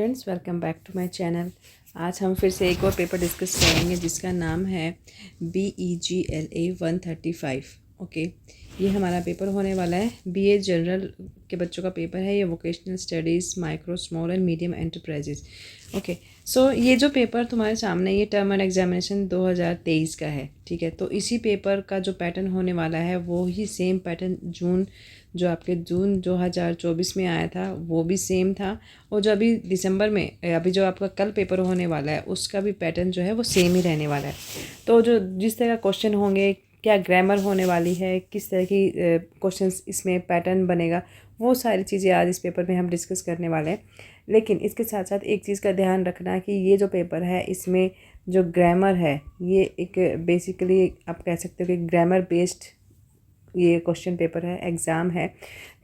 Friends, welcome back to my channel. आज हम फिर से एक और पेपर डिस्कस करेंगे जिसका नाम है BEGLA 135। ओके, ये हमारा पेपर होने वाला है। BA जनरल के बच्चों का पेपर है। ये vocational studies, micro, small and medium enterprises. Okay, so ये जो पेपर तुम्हारे सामने, ये टर्म एंड एग्जामिनेशन 2023 का है। ठीक है, तो इसी पेपर का जो पैटर्न होने वाला है वो ही सेम पैटर्न जो आपके जून 2024 में आया था वो भी सेम था, और जो अभी दिसंबर में अभी जो आपका कल पेपर होने वाला है उसका भी पैटर्न जो है वो सेम ही रहने वाला है। तो जो जिस तरह क्वेश्चन होंगे, क्या ग्रामर होने वाली है, किस तरह की क्वेश्चंस इसमें पैटर्न बनेगा, वो सारी चीज़ें आज इस पेपर में हम डिस्कस करने वाले हैं। लेकिन इसके साथ साथ एक चीज़ का ध्यान रखना कि ये जो पेपर है इसमें जो ग्रामर है ये एक बेसिकली आप कह सकते हो कि ग्रामर बेस्ड ये क्वेश्चन पेपर है, एग्ज़ाम है।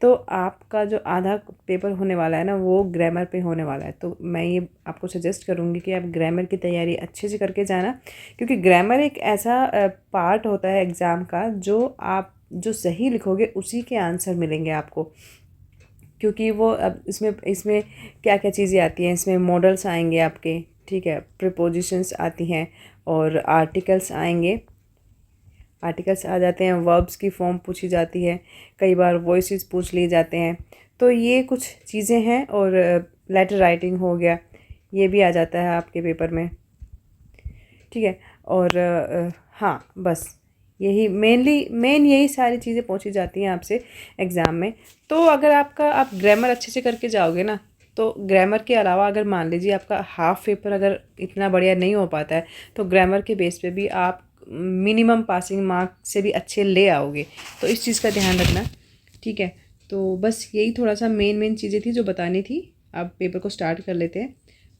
तो आपका जो आधा पेपर होने वाला है ना वो ग्रामर पे होने वाला है। तो मैं ये आपको सजेस्ट करूँगी कि आप ग्रामर की तैयारी अच्छे से करके जाना, क्योंकि ग्रामर एक ऐसा पार्ट होता है एग्ज़ाम का जो आप जो सही लिखोगे उसी के आंसर मिलेंगे आपको। क्योंकि वो अब इसमें क्या क्या चीज़ें आती हैं, इसमें मॉडल्स आएंगे आपके, ठीक है, प्रीपोजिशंस आती हैं और आर्टिकल्स आएंगे। आर्टिकल्स आ जाते हैं, वर्ब्स की फॉर्म पूछी जाती है, कई बार वॉइसेस पूछ लिए जाते हैं। तो ये कुछ चीज़ें हैं, और लेटर राइटिंग हो गया, ये भी आ जाता है आपके पेपर में। ठीक है, और हाँ, बस यही मेन यही सारी चीज़ें पूछी जाती हैं आपसे एग्ज़ाम में। तो अगर आप ग्रामर अच्छे से करके जाओगे ना, तो ग्रामर के अलावा अगर मान लीजिए आपका हाफ पेपर अगर इतना बढ़िया नहीं हो पाता है तो ग्रामर के बेस पे भी आप मिनिमम पासिंग मार्क से भी अच्छे ले आओगे। तो इस चीज़ का ध्यान रखना, ठीक है। तो बस यही थोड़ा सा मेन चीज़ें थी जो बतानी थी। अब पेपर को स्टार्ट कर लेते हैं,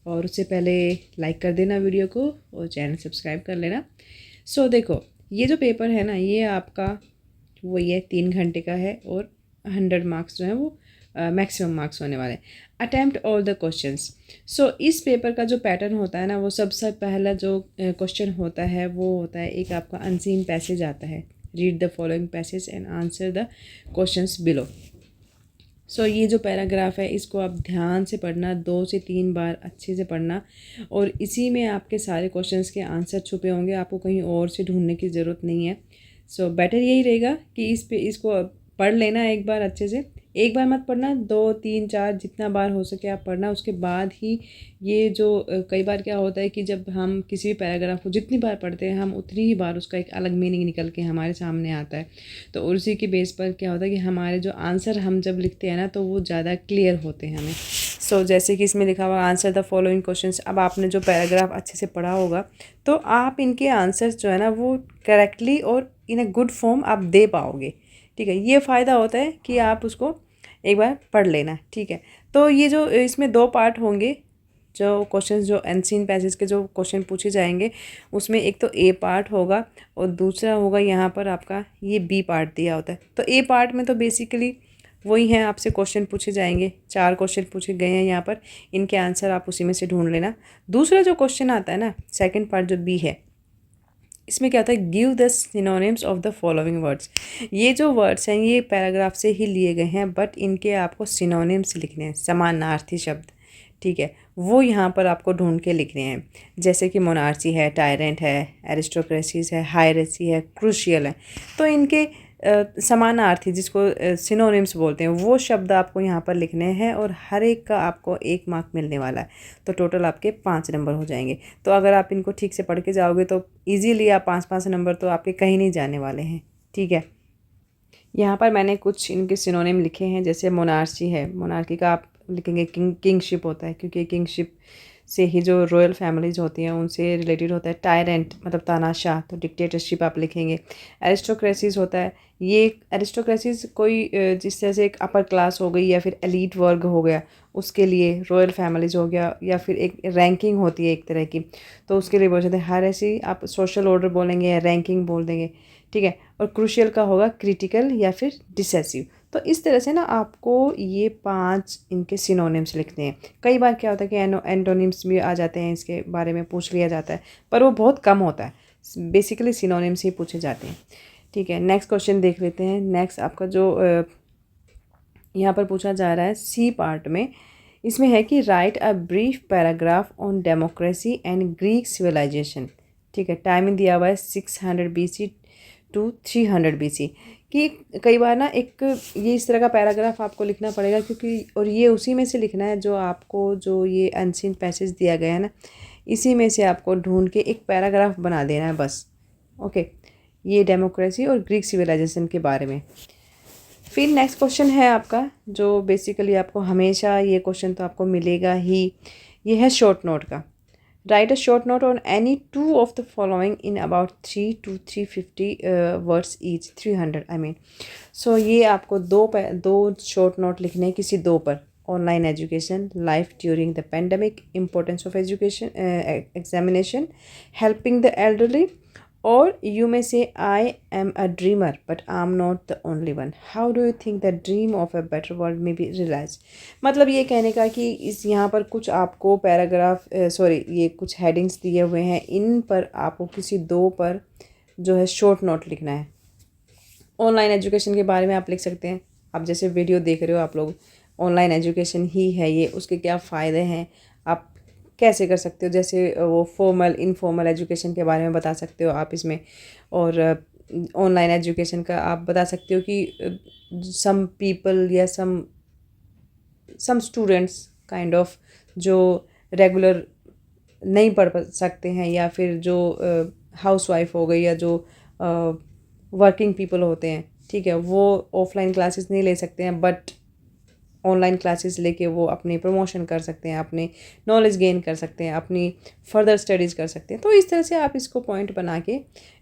और उससे पहले लाइक कर देना वीडियो को और चैनल सब्सक्राइब कर लेना। सो देखो, ये जो पेपर है ना ये आपका वही है, 3 घंटे का है, और 100 मार्क्स जो है वो मैक्सिमम मार्क्स होने वाले हैं। Attempt all the questions. So इस पेपर का जो पैटर्न होता है ना, वो सबसे पहला जो क्वेश्चन होता है वो होता है, एक आपका अनसीन पैसेज आता है, read the following passage and answer the questions below. So ये जो पैराग्राफ है इसको आप ध्यान से पढ़ना, 2 से 3 बार अच्छे से पढ़ना, और इसी में आपके सारे क्वेश्चंस के आंसर छुपे होंगे, आपको कहीं और से ढूंढने की ज़रूरत नहीं है। सो बेटर यही रहेगा कि इसको पढ़ लेना एक बार अच्छे से। एक बार मत पढ़ना, 2 3 4 जितना बार हो सके आप पढ़ना। उसके बाद ही ये जो कई बार क्या होता है कि जब हम किसी भी पैराग्राफ को जितनी बार पढ़ते हैं हम उतनी ही बार उसका एक अलग मीनिंग निकल के हमारे सामने आता है। तो उसी के बेस पर क्या होता है कि हमारे जो आंसर हम जब लिखते हैं ना तो वो ज़्यादा क्लियर होते हैं हमें। सो जैसे कि इसमें लिखा हुआ आंसर द फॉलोइंग क्वेश्चंस। अब आपने जो पैराग्राफ अच्छे से पढ़ा होगा तो आप इनके आंसर्स जो है ना वो करेक्टली और इन अ गुड फॉर्म आप दे पाओगे। ठीक है, ये फ़ायदा होता है कि आप उसको एक बार पढ़ लेना। ठीक है, तो ये जो इसमें 2 पार्ट होंगे, जो क्वेश्चंस जो अनसीन पैसेज के जो क्वेश्चन पूछे जाएंगे उसमें एक तो ए पार्ट होगा और दूसरा होगा यहाँ पर आपका ये बी पार्ट दिया होता है। तो ए पार्ट में तो बेसिकली वही हैं, आपसे क्वेश्चन पूछे जाएंगे, 4 क्वेश्चन पूछे गए हैं यहाँ पर, इनके आंसर आप उसी में से ढूंढ लेना। दूसरा जो क्वेश्चन आता है ना, सेकेंड पार्ट जो बी है, इसमें क्या होता है, give the synonyms of the following words. ये जो वर्ड्स हैं ये पैराग्राफ से ही लिए गए हैं, बट इनके आपको सिनोनिम्स लिखने हैं, समानार्थी शब्द। ठीक है, वो यहाँ पर आपको ढूंढ के लिखने हैं। जैसे कि मोनार्ची है, टायरेंट है, एरिस्टोक्रेसीज है, हायरेसी है, क्रूशियल है। तो इनके समानार्थी जिसको सिनोनिम्स बोलते हैं वो शब्द आपको यहाँ पर लिखने हैं, और हर एक का आपको 1 मार्क मिलने वाला है। तो टोटल आपके 5 नंबर हो जाएंगे। तो अगर आप इनको ठीक से पढ़ के जाओगे तो इजीली आप 5-5 नंबर तो आपके कहीं नहीं जाने वाले हैं। ठीक है, यहाँ पर मैंने कुछ इनके सिनोनिम लिखे हैं। जैसे मोनार्ची है, मोनार्की का आप लिखेंगे किंगशिप होता है, क्योंकि किंगशिप से ही जो रॉयल फैमिलीज होती हैं उनसे रिलेटेड होता है। टायरेंट मतलब तानाशाह, तो डिक्टेटरशिप आप लिखेंगे। एरिस्टोक्रेसीज होता है, ये एरिस्टोक्रेसीज कोई जिस तरह से एक अपर क्लास हो गई या फिर एलीट वर्ग हो गया उसके लिए, रॉयल फैमिलीज हो गया, या फिर एक रैंकिंग होती है एक तरह की, तो उसके लिए बोल सकते हैं। हर ऐसी आप सोशल ऑर्डर बोलेंगे या रैंकिंग बोल देंगे। ठीक है, और क्रूशियल का होगा क्रिटिकल या फिर डिसेसिव। तो इस तरह से ना आपको ये 5 इनके सिनोनिम्स लिखने हैं। कई बार क्या होता है कि एंटोनिम्स भी आ जाते हैं, इसके बारे में पूछ लिया जाता है, पर वो बहुत कम होता है। बेसिकली सिनोनिम्स ही पूछे जाते हैं। ठीक है, नेक्स्ट क्वेश्चन देख लेते हैं। नेक्स्ट आपका जो यहाँ पर पूछा जा रहा है सी पार्ट में, इसमें है कि write a brief paragraph on democracy and Greek civilisation. ठीक है, टाइमिंग दिया हुआ है 600 BC टू 300 BC। कि कई बार ना एक ये इस तरह का पैराग्राफ आपको लिखना पड़ेगा, क्योंकि और ये उसी में से लिखना है जो आपको जो ये अनसीन पैसेज दिया गया है ना, इसी में से आपको ढूंढ के एक पैराग्राफ बना देना है बस। ओके, ये डेमोक्रेसी और ग्रीक सिविलाइजेशन के बारे में। फिर नेक्स्ट क्वेश्चन है आपका, जो बेसिकली आपको हमेशा ये क्वेश्चन तो आपको मिलेगा ही, ये है शॉर्ट नोट का। Write a short note on any two of the following in about 3 to 350 words each, 300 I mean. So ये आपको दो शॉर्ट नोट लिखने हैं किसी दो पर। Online education, life during the pandemic, importance of education examination, helping the elderly, और you may say I am a dreamer but I'm not the only one. How do you think the dream of a better world may be realized? मतलब ये कहने का कि इस यहाँ पर कुछ आपको पैराग्राफ ये कुछ हेडिंग्स दिए हुए हैं, इन पर आपको किसी दो पर जो है शॉर्ट नोट लिखना है। ऑनलाइन एजुकेशन के बारे में आप लिख सकते हैं। आप जैसे वीडियो देख रहे हो आप लोग, ऑनलाइन एजुकेशन ही है ये, उसके क्या फ़ायदे हैं, आप कैसे कर सकते हो, जैसे वो फॉर्मल इनफॉर्मल एजुकेशन के बारे में बता सकते हो आप इसमें। और ऑनलाइन एजुकेशन का आप बता सकते हो कि सम पीपल या सम स्टूडेंट्स काइंड ऑफ जो रेगुलर नहीं पढ़ सकते हैं, या फिर जो हाउस वाइफ हो गई, या जो वर्किंग पीपल होते हैं, ठीक है, वो ऑफलाइन क्लासेस नहीं ले सकते हैं, बट ऑनलाइन क्लासेस लेके वो अपनी प्रमोशन कर सकते हैं, अपनी नॉलेज गेन कर सकते हैं, अपनी फर्दर स्टडीज़ कर सकते हैं। तो इस तरह से आप इसको पॉइंट बना के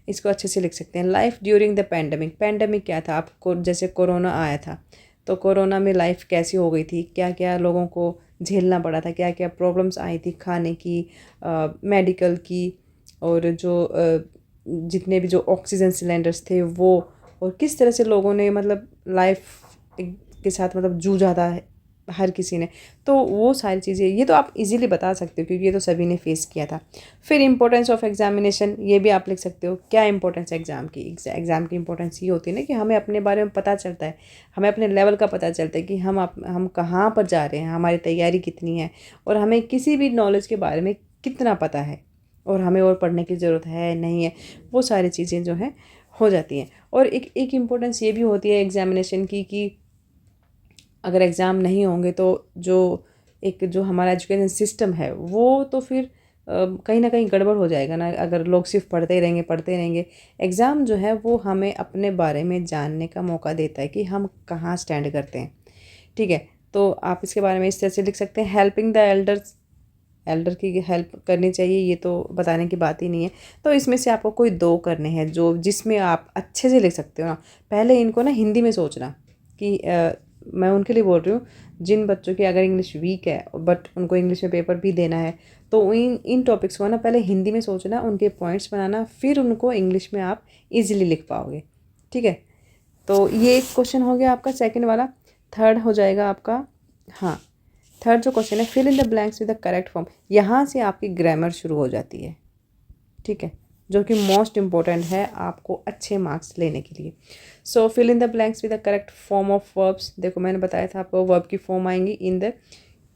इसको अच्छे से लिख सकते हैं। Life during the pandemic, pandemic क्या था, आपको जैसे कोरोना आया था, तो कोरोना में लाइफ कैसी हो गई थी, क्या क्या लोगों को झेलना पड़ा था, क्या क्या प्रॉब्लम्स आई थी, खाने की, मेडिकल की, और जो जितने भी जो ऑक्सीजन सिलेंडर्स थे वो, और किस तरह से लोगों ने मतलब लाइफ के साथ मतलब जूझा था हर किसी ने। तो वो सारी चीज़ें ये तो आप इजीली बता सकते हो, क्योंकि ये तो सभी ने फेस किया था। फिर इंपॉर्टेंस ऑफ एग्जामिनेशन, ये भी आप लिख सकते हो। क्या इंपॉर्टेंस है एग्ज़ाम की, एग्ज़ाम की इंपॉर्टेंस ये होती है ना कि हमें अपने बारे में पता चलता है, हमें अपने लेवल का पता चलता है कि हम कहाँ पर जा रहे हैं, हमारी तैयारी कितनी है, और हमें किसी भी नॉलेज के बारे में कितना पता है, और हमें और पढ़ने की ज़रूरत है नहीं है, वो सारी चीज़ें जो हैं हो जाती हैं। और एक इम्पोर्टेंस ये भी होती है एग्ज़ामिनेशन की कि अगर एग्ज़ाम नहीं होंगे तो जो हमारा एजुकेशन सिस्टम है वो तो फिर कहीं ना कहीं गड़बड़ हो जाएगा ना, अगर लोग सिर्फ पढ़ते रहेंगे। एग्ज़ाम जो है वो हमें अपने बारे में जानने का मौका देता है कि हम कहाँ स्टैंड करते हैं, ठीक है। तो आप इसके बारे में इस तरह से लिख सकते हैं। हेल्पिंग द एल्डर की हेल्प करनी चाहिए, ये तो बताने की बात ही नहीं है। तो इसमें से आपको कोई दो करने हैं जो जिसमें आप अच्छे से लिख सकते हो ना। पहले इनको ना हिंदी में सोचना कि मैं उनके लिए बोल रही हूँ जिन बच्चों की अगर इंग्लिश वीक है बट उनको इंग्लिश में पेपर भी देना है, तो इन टॉपिक्स को ना पहले हिंदी में सोचना, उनके पॉइंट्स बनाना, फिर उनको इंग्लिश में आप इजीली लिख पाओगे, ठीक है। तो ये एक क्वेश्चन हो गया आपका सेकंड वाला। थर्ड हो जाएगा आपका, हाँ, थर्ड जो क्वेश्चन है, fill in the blanks with the correct form. यहाँ से आपकी ग्रामर शुरू हो जाती है, ठीक है, जो कि मोस्ट इम्पॉर्टेंट है आपको अच्छे मार्क्स लेने के लिए। So fill in the blanks with the correct form of verbs. देखो मैंने बताया था आपको वर्ब की फॉर्म आएंगी in the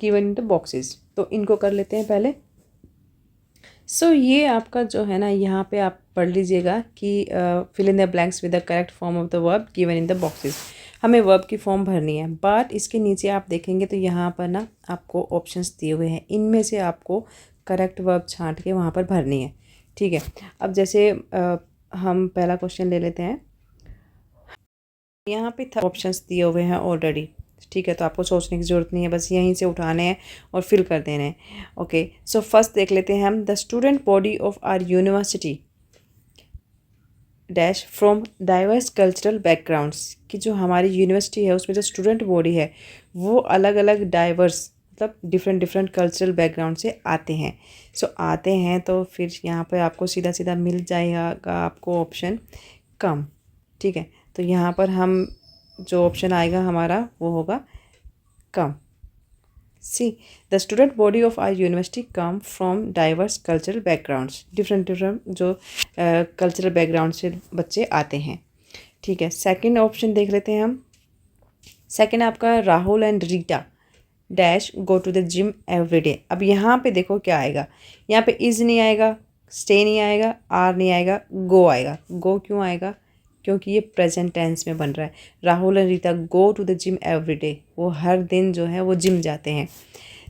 given in the boxes, तो इनको कर लेते हैं पहले। सो ये आपका जो है ना, यहाँ पे आप पढ़ लीजिएगा कि fill in the blanks with the correct form of the verb given in the boxes. हमें वर्ब की फॉर्म भरनी है, बट इसके नीचे आप देखेंगे तो यहाँ पर ना आपको ऑप्शंस दिए हुए हैं, इनमें से आपको करेक्ट वर्ब छांट के वहाँ पर भरनी है, ठीक है। अब जैसे हम पहला क्वेश्चन ले लेते हैं। यहाँ पे ऑप्शंस दिए हुए हैं ऑलरेडी, ठीक है, तो आपको सोचने की ज़रूरत नहीं है, बस यहीं से उठाने हैं और फिल कर देने हैं। ओके, सो फर्स्ट देख लेते हैं हम। The student body of our university dash from diverse cultural backgrounds, कि जो हमारी यूनिवर्सिटी है उसमें जो स्टूडेंट बॉडी है वो अलग अलग डाइवर्स मतलब डिफरेंट कल्चरल बैकग्राउंड से आते हैं। सो आते हैं तो फिर यहाँ पे आपको सीधा सीधा मिल जाएगा आपको ऑप्शन कम, ठीक है। तो यहाँ पर हम जो ऑप्शन आएगा हमारा वो होगा come. See the student body of our university come from diverse cultural backgrounds, different जो कल्चरल बैकग्राउंड से बच्चे आते हैं, ठीक है। सेकंड ऑप्शन देख लेते हैं हम। सेकंड आपका Rahul and Rita dash go to the gym every day. अब यहाँ पे देखो क्या आएगा, यहाँ पे इज़ नहीं आएगा, स्टे नहीं आएगा, आर नहीं आएगा, गो आएगा। गो क्यों आएगा? क्योंकि ये प्रेजेंट टेंस में बन रहा है। Rahul and Rita go to the gym every day, वो हर दिन जो है वो जिम जाते हैं।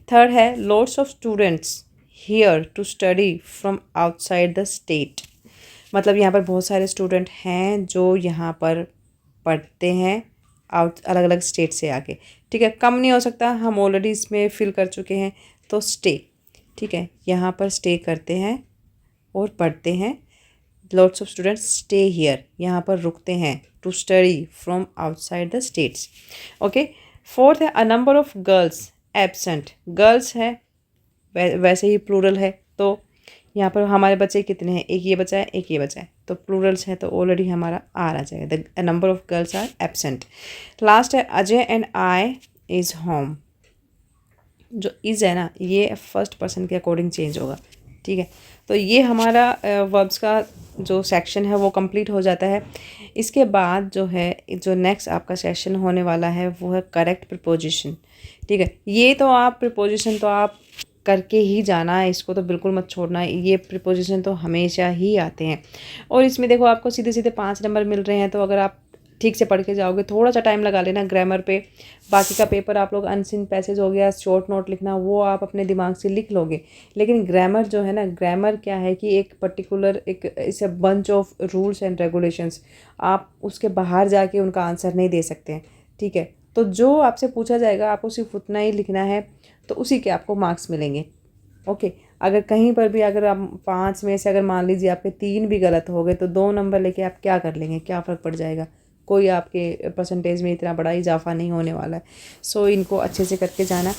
थर्ड है loads of students here to study from outside the state. मतलब यहाँ पर बहुत सारे स्टूडेंट हैं जो यहाँ पर पढ़ते हैं अलग अलग स्टेट से आके। ठीक है, कम नहीं हो सकता, हम ऑलरेडी इसमें फिल कर चुके हैं, तो स्टे। ठीक है, यहाँ पर स्टे करते हैं और पढ़ते हैं। Lots of students stay here, यहाँ पर रुकते हैं to study from outside the states. Okay, fourth है a number of girls absent. Girls है, वैसे ही प्लूरल है, तो यहाँ पर हमारे बच्चे कितने हैं? एक ये बचा है, एक ये बचा है, तो प्लूरल्स है तो ऑलरेडी हमारा आर आ जाएगा। The number of girls are absent. Last है Ajay and I is home. जो इज़ है ना, ये फर्स्ट पर्सन के अकॉर्डिंग चेंज होगा। ठीक है, तो ये हमारा वर्ब्स का जो सेक्शन है वो कंप्लीट हो जाता है। इसके बाद जो है, जो नेक्स्ट आपका सेशन होने वाला है वो है करेक्ट प्रीपोजिशन। ठीक है, ये तो आप प्रीपोजिशन तो आप करके ही जाना है, इसको तो बिल्कुल मत छोड़ना है। ये प्रीपोजिशन तो हमेशा ही आते हैं, और इसमें देखो आपको सीधे सीधे 5 नंबर मिल रहे हैं, तो अगर आप ठीक से पढ़ के जाओगे, थोड़ा सा टाइम लगा लेना ग्रामर पे। बाकी का पेपर आप लोग अनसीन पैसेज हो गया, शॉर्ट नोट लिखना, वो आप अपने दिमाग से लिख लोगे। लेकिन ग्रामर जो है ना, ग्रामर क्या है कि एक पर्टिकुलर एक it's a bunch of rules and regulations, आप उसके बाहर जाके उनका आंसर नहीं दे सकते हैं। ठीक है, तो जो आपसे पूछा जाएगा आपको सिर्फ उतना ही लिखना है, तो उसी के आपको मार्क्स मिलेंगे। ओके, अगर कहीं पर भी अगर आप 5 में से अगर मान लीजिए आपके 3 भी गलत हो गए, तो 2 नंबर लेके आप क्या कर लेंगे? क्या फ़र्क पड़ जाएगा? कोई आपके परसेंटेज में इतना बड़ा इजाफा नहीं होने वाला है। सो इनको अच्छे से करके जाना।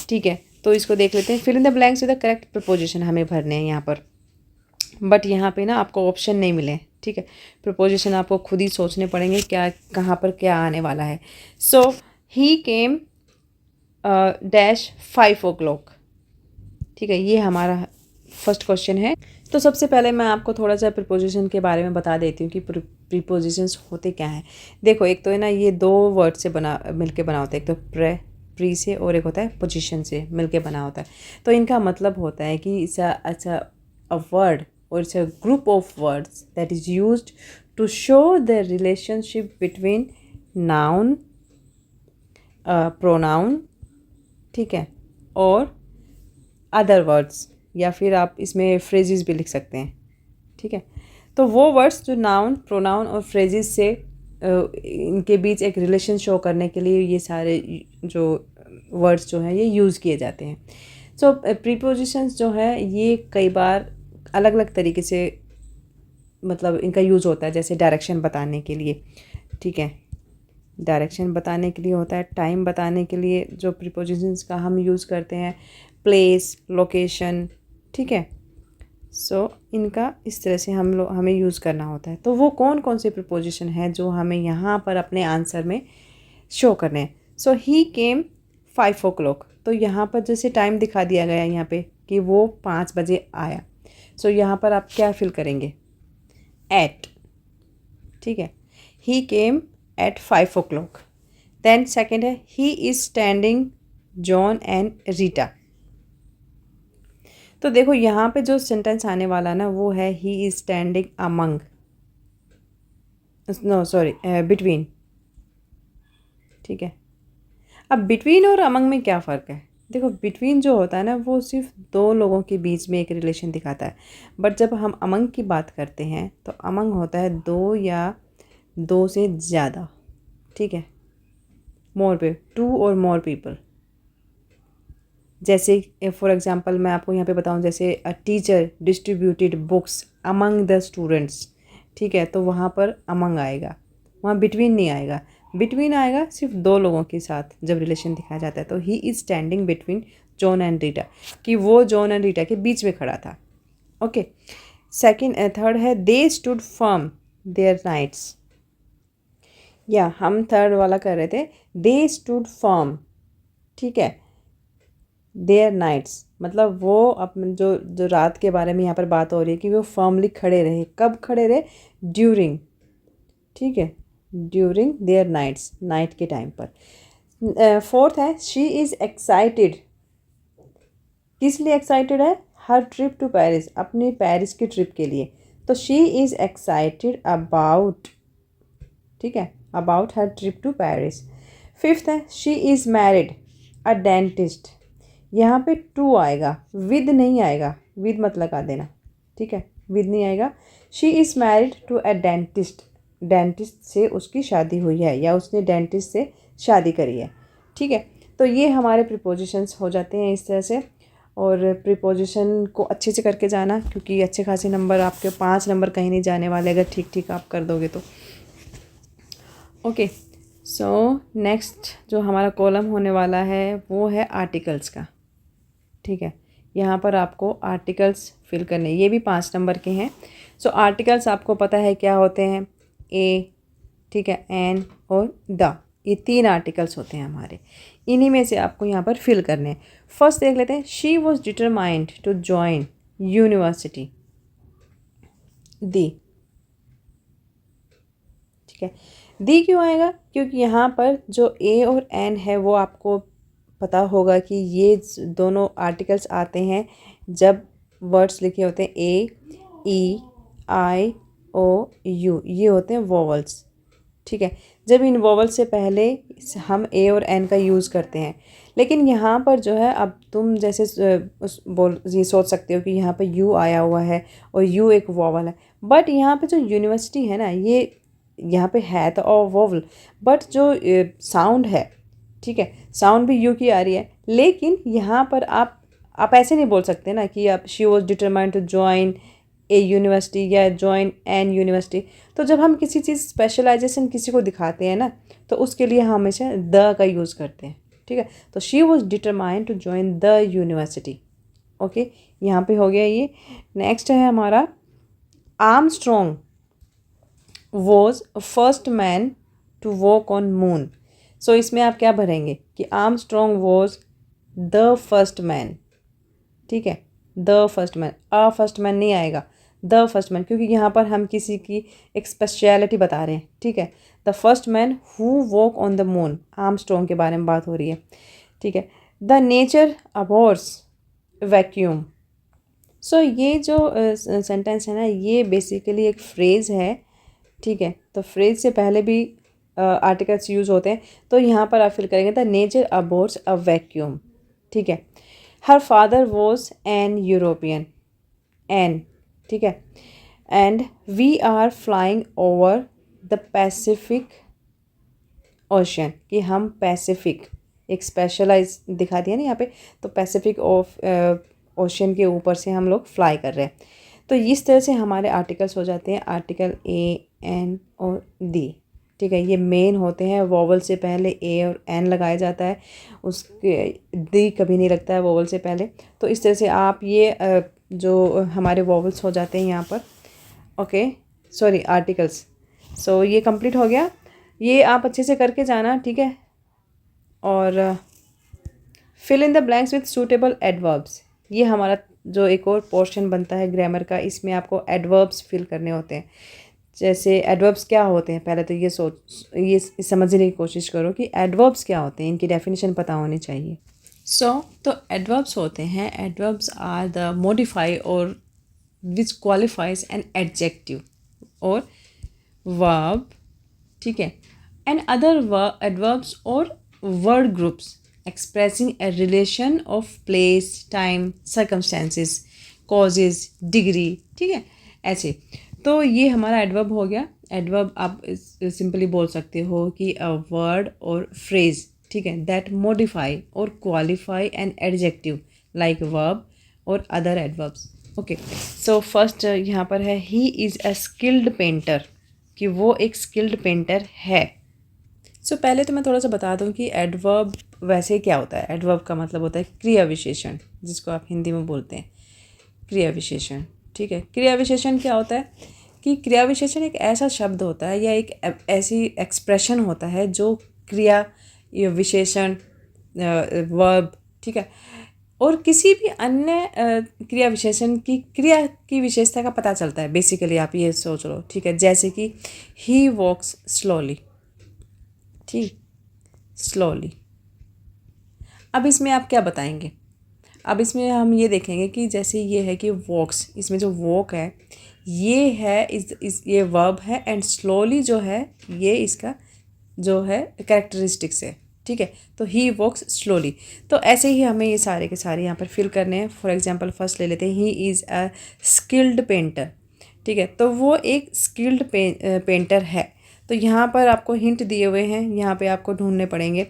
ठीक है, तो इसको देख लेते हैं। Fill in the blanks with the correct preposition हमें भरने हैं यहाँ पर, बट यहाँ पे ना आपको ऑप्शन नहीं मिले। ठीक है, प्रपोजिशन आपको खुद ही सोचने पड़ेंगे क्या कहाँ पर क्या आने वाला है। सो ही केम डैश 5 o'clock। ठीक है, ये हमारा फर्स्ट क्वेश्चन है। तो सबसे पहले मैं आपको थोड़ा सा प्रीपोजिशन के बारे में बता देती हूँ कि प्रीपोजिशंस होते क्या हैं। देखो, एक तो है ना, ये 2 वर्ड से मिलके बना होता है। एक तो प्री से, और एक होता है पोजीशन से मिलके बना होता है। तो इनका मतलब होता है कि इट्स अ वर्ड और it's a group of words that is used to show the relationship between noun, pronoun, ठीक है, और अदर वर्ड्स, या फिर आप इसमें फ्रेजेस भी लिख सकते हैं। ठीक है, तो वो वर्ड्स जो नाउन, प्रोनाउन और फ्रेजेस से इनके बीच एक रिलेशन शो करने के लिए ये सारे जो वर्ड्स जो हैं ये यूज़ किए जाते हैं। सो प्रीपोजिशंस जो है ये कई बार अलग अलग तरीके से मतलब इनका यूज़ होता है। जैसे डायरेक्शन बताने के लिए, ठीक है, डायरेक्शन बताने के लिए होता है। टाइम बताने के लिए जो प्रीपोजिशंस का हम यूज़ करते हैं, प्लेस, लोकेशन, ठीक है। सो इनका इस तरह से हमें यूज़ करना होता है। तो वो कौन कौन से प्रीपोजिशन हैं जो हमें यहाँ पर अपने आंसर में शो करने हैं। सो ही केम 5 o'clock, तो यहाँ पर जैसे टाइम दिखा दिया गया यहाँ पे कि वो 5 बजे आया। सो यहाँ पर आप क्या फिल करेंगे? एट, ठीक है, he came at 5 o'clock। Then second है he is standing John and Rita. तो देखो यहाँ पे जो सेंटेंस आने वाला ना वो है he is standing among, no sorry, between. ठीक है, अब बिटवीन और अमंग में क्या फ़र्क है? देखो, बिटवीन जो होता है ना वो सिर्फ 2 लोगों के बीच में एक रिलेशन दिखाता है, बट जब हम अमंग की बात करते हैं तो अमंग होता है 2 या 2 से ज़्यादा। ठीक है, मोर पे 2 और मोर पीपल। जैसे फॉर एग्जांपल मैं आपको यहाँ पे बताऊँ, जैसे a teacher distributed books among the students. ठीक है, तो वहाँ पर अमंग आएगा, वहाँ बिटवीन नहीं आएगा। बिटवीन आएगा सिर्फ 2 लोगों के साथ जब रिलेशन दिखाया जाता है। तो ही is standing between John and Rita, कि वो जॉन एंड रीटा के बीच में खड़ा था। ओके, थर्ड है they stood firm there nights. या हम थर्ड वाला कर रहे थे, दे स्टूड फर्म। ठीक है, देयर नाइट्स मतलब वो अपन जो जो रात के बारे में यहाँ पर बात हो रही है कि वो फर्मली खड़े रहे। कब खड़े रहे? ड्यूरिंग, ठीक है, ड्यूरिंग देयर नाइट्स, नाइट के टाइम पर। फोर्थ है शी इज़ एक्साइटेड। किस लिए एक्साइटेड है? हर ट्रिप टू पेरिस, अपनी पेरिस की ट्रिप के लिए। तो शी इज़ एक्साइटेड अबाउट, ठीक है, about her trip to Paris. Fifth है she is married a dentist. यहाँ पे टू आएगा, विद नहीं आएगा, विद मत लगा देना, ठीक है, विद नहीं आएगा। She is married to a dentist, dentist से उसकी शादी हुई है या उसने डेंटिस्ट से शादी करी है, ठीक है। तो ये हमारे प्रीपोजिशंस हो जाते हैं इस तरह से। और प्रीपोजिशन को अच्छे से करके जाना, क्योंकि अच्छे खासे नंबर आपके 5 नंबर कहीं नहीं जाने वाले अगर ठीक ठीक आप कर दोगे तो। ओके, सो नेक्स्ट जो हमारा कॉलम होने वाला है वो है आर्टिकल्स का, ठीक है। यहाँ पर आपको आर्टिकल्स फिल करने, ये भी 5 नंबर के हैं। सो आर्टिकल्स आपको पता है क्या होते हैं, ए, ठीक है, एन और द, ये 3 आर्टिकल्स होते हैं हमारे। इन्हीं में से आपको यहाँ पर फिल करने हैं। फर्स्ट देख लेते हैं, she was determined to join university, the, ठीक है। दी क्यों आएगा? क्योंकि यहाँ पर जो ए और एन है वो आपको पता होगा कि ये दोनों आर्टिकल्स आते हैं जब वर्ड्स लिखे होते हैं ए, ई, आई, ओ, यू, ये होते हैं वोवल्स, ठीक है। जब इन वोवल से पहले हम ए और एन का यूज़ करते हैं। लेकिन यहाँ पर जो है, अब तुम जैसे ये सोच सकते हो कि यहाँ पर यू आया हुआ है और यू एक वोवल है, बट यहाँ पे जो यूनिवर्सिटी है ना, ये यहाँ पे है तो और वोवल, बट जो साउंड है, ठीक है, साउंड भी यू की आ रही है। लेकिन यहाँ पर आप ऐसे नहीं बोल सकते ना कि आप she was determined to join a university या जॉइन एन यूनिवर्सिटी। तो जब हम किसी चीज़ स्पेशलाइजेशन किसी को दिखाते हैं ना, तो उसके लिए हम हमेशा द का यूज़ करते हैं, ठीक है। तो she was determined to join the university. Okay, यहाँ पे हो गया ये। नेक्स्ट है हमारा, Armstrong was first man to walk on moon. So इसमें आप क्या भरेंगे कि Armstrong was the first man, ठीक है, the first man, a first man नहीं आएगा, द फर्स्ट मैन, क्योंकि यहाँ पर हम किसी की एक स्पेशलिटी बता रहे हैं, ठीक है। The first man who walk on the moon, Armstrong के बारे में बात हो रही है, ठीक है। The nature abhors vacuum. So ये जो सेंटेंस है ना, ये बेसिकली एक फ्रेज़ है, ठीक है। तो फ्रेज से पहले भी आर्टिकल्स यूज़ होते हैं, तो यहाँ पर आप फिल करेंगे the nature abhors a vacuum, ठीक है। हर father was an European, an, ठीक है। And we are flying over the Pacific Ocean, कि हम पैसिफिक, एक स्पेशलाइज दिखा दिया ना यहाँ पे, तो पैसिफिक ऑफ ओशन के ऊपर से हम लोग फ्लाई कर रहे हैं। तो इस तरह से हमारे आर्टिकल्स हो जाते हैं, आर्टिकल ए, एन और दी, ठीक है। ये मेन होते हैं, वोवल से पहले ए और एन लगाया जाता है, उसके दी कभी नहीं लगता है वोवल से पहले। तो इस तरह से आप ये जो हमारे वोवल्स हो जाते हैं यहाँ पर, ओके, सॉरी आर्टिकल्स। सो ये कंप्लीट हो गया, ये आप अच्छे से करके जाना, ठीक है। और fill in the blanks with suitable adverbs, ये हमारा जो एक और पोर्शन बनता है ग्रामर का, इसमें आपको एडवर्ब्स फिल करने होते हैं। जैसे एडवर्ब्स क्या होते हैं, पहले तो ये समझने की कोशिश करो कि एडवर्ब्स क्या होते हैं, इनकी डेफिनेशन पता होनी चाहिए। तो एडवर्ब्स होते हैं, एडवर्ब्स आर द मॉडिफाई और विच क्वालिफाइज एन एडजेक्टिव और वर्ब, ठीक है, एंड अदर एडवर्ब्स और word groups expressing a relation of place, time, circumstances, causes, degree, ठीक है, ऐसे। तो ये हमारा एडवर्ब हो गया। एडवर्ब आप सिंपली बोल सकते हो कि अ वर्ड और फ्रेज, ठीक है, दैट मॉडिफाई और qualify an adjective like verb और other adverbs. Okay, so first यहाँ पर है he is a skilled painter, कि वो एक स्किल्ड पेंटर है। सो पहले तो मैं थोड़ा सा बता दूं कि एडवर्ब वैसे क्या होता है। एडवर्ब का मतलब होता है क्रिया विशेषण, जिसको आप हिंदी में बोलते हैं क्रिया विशेषण, ठीक है। क्रिया विशेषण क्या होता है कि क्रिया विशेषण एक ऐसा शब्द होता है या एक ऐसी एक्सप्रेशन होता है जो क्रिया विशेषण वर्ब, ठीक है, और किसी भी अन्य क्रिया विशेषण की क्रिया की विशेषता का पता चलता है। बेसिकली आप ये सोच लो, ठीक है, जैसे कि ही वॉक्स स्लोली, ठीक, स्लोली, अब इसमें आप क्या बताएंगे? अब इसमें हम ये देखेंगे कि जैसे ये है कि वॉक्स, इसमें जो वॉक है ये है ये वर्ब है, एंड स्लोली जो है ये इसका जो है कैरेक्टरिस्टिक्स है, ठीक है। तो ही वॉक्स स्लोली। तो ऐसे ही हमें ये सारे के सारे यहाँ पर फिल करने हैं। फॉर एग्जांपल फर्स्ट ले लेते हैं, ही इज़ अ स्किल्ड पेंटर, ठीक है। तो वो एक स्किल्ड पेंटर है। तो यहाँ पर आपको हिंट दिए हुए हैं, यहाँ पे आपको ढूंढने पड़ेंगे।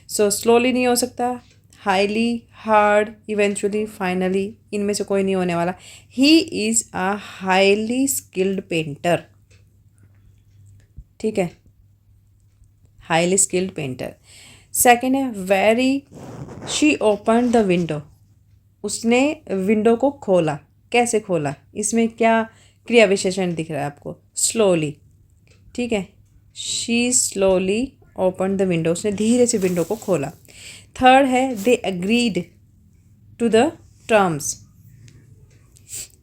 सो स्लोली नहीं हो सकता, हाईली, हार्ड, इवेंचुअली, फाइनली, इनमें से कोई नहीं होने वाला। ही is a highly skilled painter, ठीक है, हाईली स्किल्ड पेंटर। सेकेंड है very, she open the window, उसने विंडो को खोला। कैसे खोला? इसमें क्या क्रिया विशेषण दिख रहा है आपको? स्लोली, ठीक है। She slowly open the window, उसने धीरे से विंडो को खोला। थर्ड है they agreed to the terms,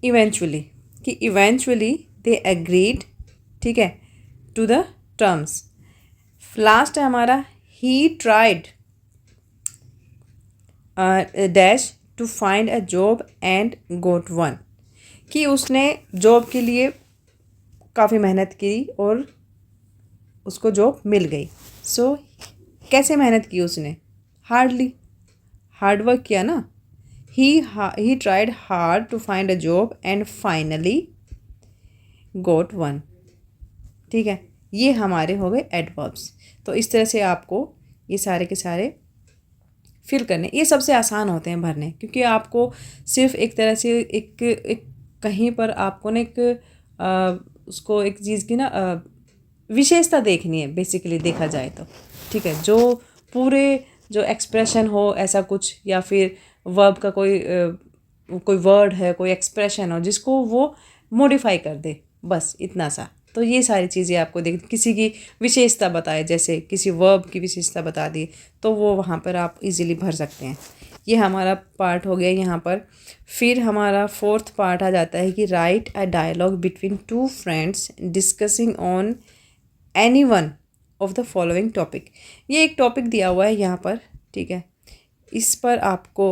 eventually, कि इवेंचुअली दे अग्रीड, ठीक है, टू द टर्म्स। लास्ट है हमारा he tried dash to find a job and got one, कि उसने जॉब के लिए काफ़ी मेहनत की और उसको जॉब मिल गई। सो कैसे मेहनत की उसने? हार्डली, हार्ड वर्क किया ना। He tried hard to find a job and finally got one, ठीक है। ये हमारे हो गए एडवर्ब्स। तो इस तरह से आपको ये सारे के सारे फिल करने, ये सबसे आसान होते हैं भरने, क्योंकि आपको सिर्फ एक तरह से एक कहीं पर आपको ना उसको एक चीज़ की ना विशेषता देखनी है, बेसिकली देखा जाए तो, ठीक है। जो पूरे जो एक्सप्रेशन हो ऐसा कुछ, या फिर वर्ब का कोई वर्ड है, कोई एक्सप्रेशन हो जिसको वो मॉडिफाई कर दे, बस इतना सा। तो ये सारी चीज़ें आपको देख, किसी की विशेषता बताए, जैसे किसी वर्ब की विशेषता बता दी, तो वो वहाँ पर आप इजीली भर सकते हैं। ये हमारा पार्ट हो गया यहाँ पर। फिर हमारा फोर्थ पार्ट आ जाता है कि write a dialogue between two friends discussing on any one of the following topic. ये एक टॉपिक दिया हुआ है यहाँ पर, ठीक है। इस पर आपको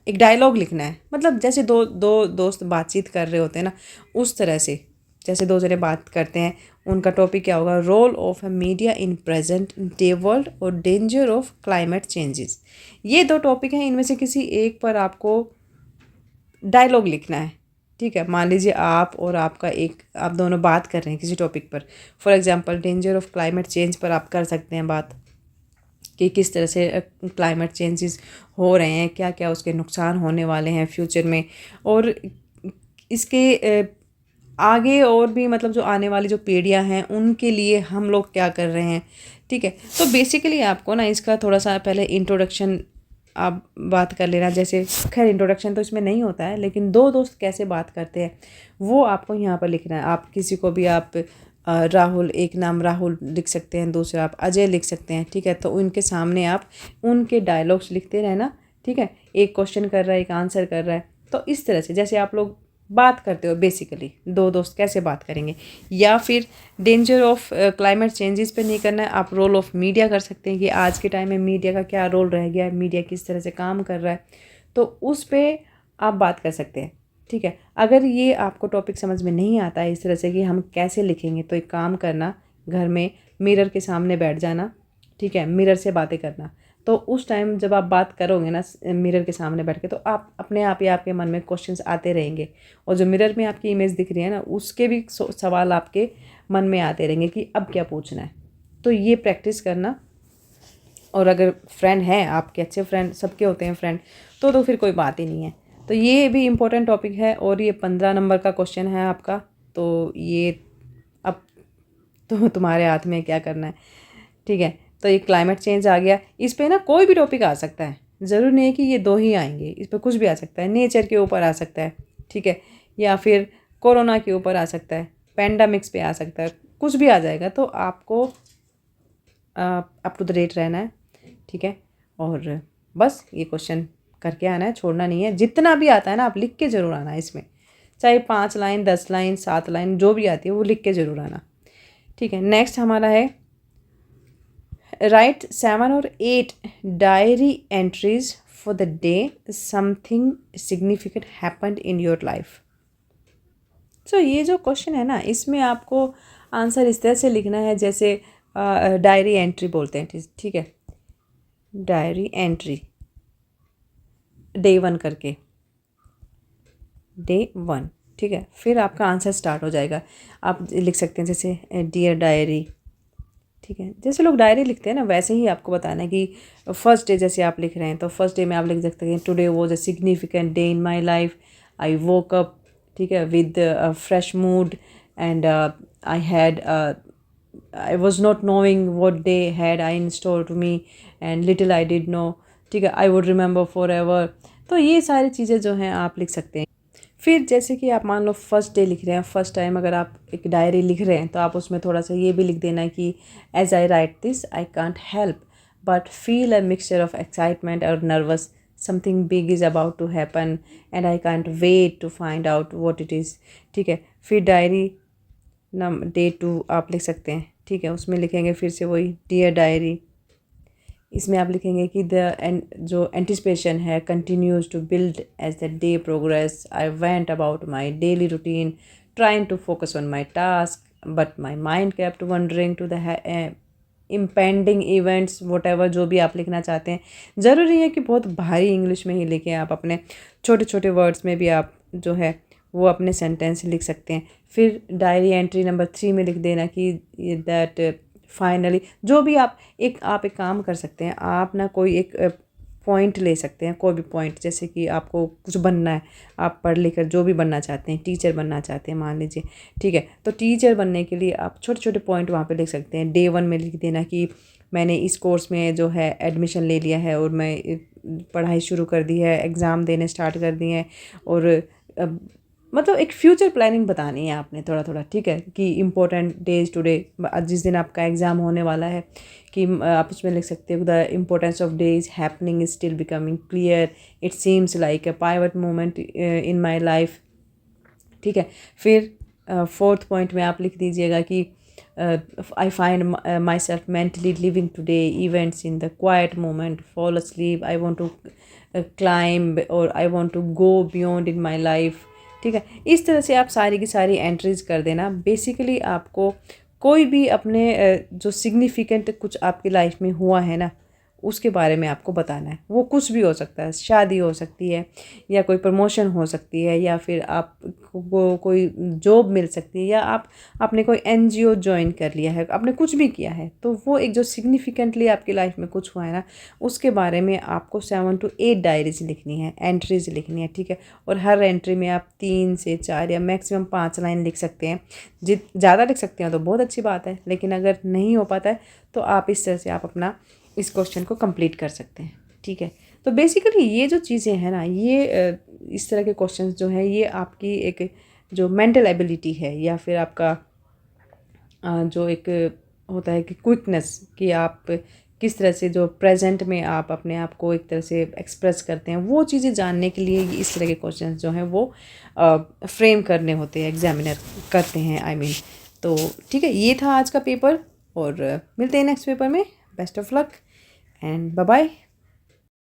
एक डायलॉग लिखना है, मतलब जैसे दो दो दोस्त बातचीत कर रहे होते हैं ना, उस तरह से जैसे दो जने बात करते हैं। उनका टॉपिक क्या होगा? Role of a media in present day world और डेंजर ऑफ क्लाइमेट चेंजेस। ये दो टॉपिक हैं, इनमें से किसी एक पर आपको डायलॉग लिखना है, ठीक है। मान लीजिए आप और आपका आप दोनों बात कर रहे हैं किसी टॉपिक पर। For example danger of climate change पर आप कर सकते हैं बात, कि किस तरह से क्लाइमेट चेंजेस हो रहे हैं, क्या क्या उसके नुकसान होने वाले हैं फ्यूचर में, और इसके आगे और भी, मतलब जो आने वाली जो पीढ़ियां हैं उनके लिए हम लोग क्या कर रहे हैं, ठीक है। तो बेसिकली आपको ना इसका थोड़ा सा पहले इंट्रोडक्शन आप बात कर लेना। जैसे खैर इंट्रोडक्शन तो इसमें नहीं होता है, लेकिन दो दोस्त कैसे बात करते हैं वो आपको यहाँ पर लिखना है। आप किसी को भी आप राहुल, एक नाम राहुल लिख सकते हैं, दूसरा आप अजय लिख सकते हैं, ठीक है। तो उनके सामने आप उनके डायलॉग्स लिखते रहना, ठीक है। एक क्वेश्चन कर रहा है, एक आंसर कर रहा है, तो इस तरह से जैसे आप लोग बात करते हो, बेसिकली दो दोस्त कैसे बात करेंगे। या फिर डेंजर ऑफ क्लाइमेट चेंजेस पे नहीं करना है, आप रोल ऑफ मीडिया कर सकते हैं कि आज के टाइम में मीडिया का क्या रोल रह गया है, मीडिया किस तरह से काम कर रहा है, तो उस पर आप बात कर सकते हैं, ठीक है। अगर ये आपको टॉपिक समझ में नहीं आता है इस तरह से कि हम कैसे लिखेंगे, तो एक काम करना, घर में मिरर के सामने बैठ जाना, ठीक है, मिरर से बातें करना। तो उस टाइम जब आप बात करोगे ना मिरर के सामने बैठ के, तो आप अपने आप ही आपके मन में क्वेश्चंस आते रहेंगे, और जो मिरर में आपकी इमेज दिख रही है ना, उसके भी सवाल आपके मन में आते रहेंगे कि अब क्या पूछना है। तो ये प्रैक्टिस करना। और अगर फ्रेंड है आपके, अच्छे फ्रेंड सबके होते हैं फ्रेंड, तो फिर कोई बात ही नहीं है। तो ये भी इम्पोर्टेंट टॉपिक है, और ये 15 नंबर का क्वेश्चन है आपका। तो ये अब तो तुम्हारे हाथ में क्या करना है, ठीक है। तो ये क्लाइमेट चेंज आ गया, इस पे ना कोई भी टॉपिक आ सकता है, ज़रूरी नहीं है कि ये दो ही आएंगे, इस पर कुछ भी आ सकता है। नेचर के ऊपर आ सकता है, ठीक है, या फिर कोरोना के ऊपर आ सकता है, पेंडेमिक्स पे आ सकता है, कुछ भी आ जाएगा। तो आपको अप टू द डेट रहना है, ठीक है। और बस ये क्वेश्चन करके आना है, छोड़ना नहीं है। जितना भी आता है ना आप लिख के ज़रूर आना है इसमें, चाहे 5 लाइन, 10 लाइन, 7 लाइन, जो भी आती है वो लिख के ज़रूर आना, ठीक है। नेक्स्ट हमारा है राइट 7 और 8 diary entries for the day something significant happened in your life. So ये जो क्वेश्चन है ना, इसमें आपको आंसर इस तरह से लिखना है जैसे डायरी एंट्री बोलते हैं, ठीक है, डायरी एंट्री डे 1 करके, डे 1, ठीक है। फिर आपका आंसर स्टार्ट हो जाएगा। आप लिख सकते हैं जैसे डियर डायरी, ठीक है। जैसे लोग डायरी लिखते हैं ना, वैसे ही आपको बताना है कि फर्स्ट डे जैसे आप लिख रहे हैं तो फर्स्ट डे में आप लिख सकते हैं today was a significant day in my life, I woke up, ठीक है, with fresh mood and I had I was not knowing what day had I in store to me and little I did know, ठीक है, I would remember forever। तो ये सारी चीज़ें जो हैं आप लिख सकते हैं। फिर जैसे कि आप मान लो फर्स्ट डे लिख रहे हैं, फर्स्ट टाइम अगर आप एक डायरी लिख रहे हैं तो आप उसमें थोड़ा सा ये भी लिख देना कि as I right this I can't help but feel a mixture of excitement और nervous, something big is about to happen and I can't wait to find out what it is, ठीक है। फिर डायरी डे 2 आप लिख सकते हैं, ठीक है, उसमें लिखेंगे फिर से वही डियर डायरी। इसमें आप लिखेंगे कि जो एंटिसिपेशन है continues to build as the day progress, I went about my daily routine trying to focus on my task but my mind kept wandering to the impending events, whatever जो भी आप लिखना चाहते हैं। ज़रूरी है कि बहुत भारी इंग्लिश में ही लिखें, आप अपने छोटे छोटे वर्ड्स में भी आप जो है वो अपने सेंटेंस लिख सकते हैं। फिर डायरी एंट्री नंबर 3 में लिख देना कि दैट फाइनली जो भी आप एक काम कर सकते हैं, आप ना कोई एक पॉइंट ले सकते हैं, कोई भी पॉइंट, जैसे कि आपको कुछ बनना है, आप पढ़ लिख कर जो भी बनना चाहते हैं, टीचर बनना चाहते हैं मान लीजिए, ठीक है, तो टीचर बनने के लिए आप छोटे छोटे पॉइंट वहाँ पे लिख सकते हैं। डे 1 में लिख देना कि मैंने इस कोर्स में जो है एडमिशन ले लिया है और मैं पढ़ाई शुरू कर दी है, एग्ज़ाम देने स्टार्ट कर दिए हैं, और मतलब एक फ्यूचर प्लानिंग बतानी है आपने थोड़ा थोड़ा, ठीक है, कि इम्पोर्टेंट डेज टुडे, जिस दिन आपका एग्ज़ाम होने वाला है, कि आप उसमें लिख सकते हो the importance of days happening is still becoming clear, it seems like a pivot moment in my life, ठीक है। फिर 4th पॉइंट में आप लिख दीजिएगा कि I find myself mentally living today events in the quiet moment, fall asleep, I want to climb और I want to go beyond in my life, ठीक है। इस तरह से आप सारी की सारी एंट्रीज कर देना। बेसिकली आपको कोई भी अपने जो सिग्निफिकेंट कुछ आपकी लाइफ में हुआ है ना, उसके बारे में आपको बताना है। वो कुछ भी हो सकता है, शादी हो सकती है या कोई प्रमोशन हो सकती है या फिर आपको कोई जॉब मिल सकती है या आपने कोई एनजीओ ज्वाइन कर लिया है, आपने कुछ भी किया है, तो वो एक जो सिग्निफिकेंटली आपकी लाइफ में कुछ हुआ है ना, उसके बारे में आपको 7 to 8 डायरीज लिखनी है, एंट्रीज लिखनी है, ठीक है। और हर एंट्री में आप 3 से 4 या मैक्सिमम 5 लाइन लिख सकते हैं। ज़्यादा लिख सकते हैं तो बहुत अच्छी बात है, लेकिन अगर नहीं हो पाता है तो आप इस तरह से आप अपना इस क्वेश्चन को कंप्लीट कर सकते हैं, ठीक है। तो बेसिकली ये जो चीज़ें हैं ना, ये इस तरह के क्वेश्चंस जो हैं, ये आपकी एक जो मेंटल एबिलिटी है या फिर आपका जो एक होता है कि क्विकनेस, कि आप किस तरह से जो प्रेजेंट में आप अपने आप को एक तरह से एक्सप्रेस करते हैं, वो चीज़ें जानने के लिए इस तरह के क्वेश्चंस जो हैं वो फ्रेम करने होते हैं, एग्जामिनर करते हैं, आई मीन। तो ठीक है, ये था आज का पेपर और मिलते हैं नेक्स्ट पेपर में। Best of luck and bye bye.